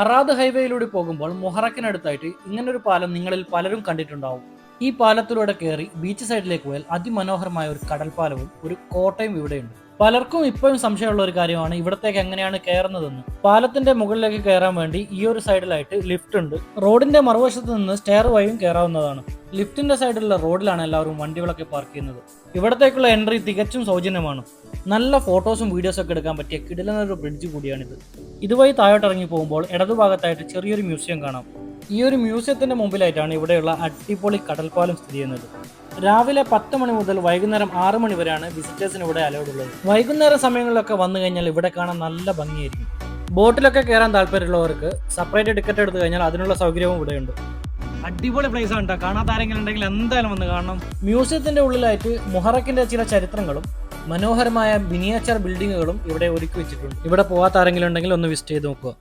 Arad ഹൈവേയിലൂടെ പോകുമ്പോൾ മുഹറക്കിനടുത്തായിട്ട് ഇങ്ങനൊരു പാലം നിങ്ങളിൽ പലരും കണ്ടിട്ടുണ്ടാവും. ഈ പാലത്തിലൂടെ കയറി ബീച്ച് സൈഡിലേക്ക് പോയാൽ അതിമനോഹരമായ ഒരു കടൽപ്പാലവും ഒരു കോട്ടയും ഇവിടെയുണ്ട്. പലർക്കും ഇപ്പോഴും സംശയമുള്ള ഒരു കാര്യമാണ് ഇവിടത്തേക്ക് എങ്ങനെയാണ് കയറുന്നതെന്ന്. പാലത്തിന്റെ മുകളിലേക്ക് കയറാൻ വേണ്ടി ഈ ഒരു സൈഡിലായിട്ട് ലിഫ്റ്റ് ഉണ്ട്. റോഡിന്റെ മറുവശത്ത് നിന്ന് സ്റ്റെയർ വഴിയും കയറാവുന്നതാണ്. ലിഫ്റ്റിന്റെ സൈഡിലുള്ള റോഡിലാണ് എല്ലാവരും വണ്ടികളൊക്കെ പാർക്ക് ചെയ്യുന്നത്. ഇവിടത്തേക്കുള്ള എൻട്രി തികച്ചും സൗജന്യമാണ്. നല്ല ഫോട്ടോസും വീഡിയോസും ഒക്കെ എടുക്കാൻ പറ്റിയ കിടിലനൊരു ബ്രിഡ്ജ് കൂടിയാണിത്. ഇതുവഴി താഴോട്ട് ഇറങ്ങി പോകുമ്പോൾ ഇടതുഭാഗത്തായിട്ട് ചെറിയൊരു മ്യൂസിയം കാണാം. ഈ ഒരു മ്യൂസിയത്തിന്റെ മുമ്പിലായിട്ടാണ് ഇവിടെയുള്ള അടിപൊളി കടൽപ്പാലം സ്ഥിതി ചെയ്യുന്നത്. രാവിലെ 10 മണി മുതൽ വൈകുന്നേരം 6 മണി വരെയാണ് വിസിറ്റേഴ്സിന് ഇവിടെ അലൗഡ് ഉള്ളത്. വൈകുന്നേര സമയങ്ങളിലൊക്കെ വന്നു കഴിഞ്ഞാൽ ഇവിടെ കാണാൻ നല്ല ഭംഗിയായിരിക്കും. ബോട്ടിലൊക്കെ കയറാൻ താല്പര്യമുള്ളവർക്ക് സെപ്പറേറ്റ് ടിക്കറ്റ് എടുത്തു കഴിഞ്ഞാൽ അതിനുള്ള സൗകര്യവും ഇവിടെയുണ്ട്. അടിപൊളി പ്ലേസ് ആണ് കേട്ടോ. കാണാത്ത ആരെങ്കിലും ഉണ്ടെങ്കിൽ എന്തായാലും വന്ന് കാണണം. മ്യൂസിയത്തിന്റെ ഉള്ളിലായിട്ട് മുഹറക്കിന്റെ ചില ചരിത്രങ്ങളും മനോഹരമായ മിനിയേച്ചർ ബിൽഡിങ്ങുകളും ഇവിടെ ഒരുക്കി വെച്ചിട്ടുണ്ട്. ഇവിടെ പോകാത്ത ആരെങ്കിലും ഉണ്ടെങ്കിൽ ഒന്ന് വിസിറ്റ് ചെയ്ത് നോക്കുക.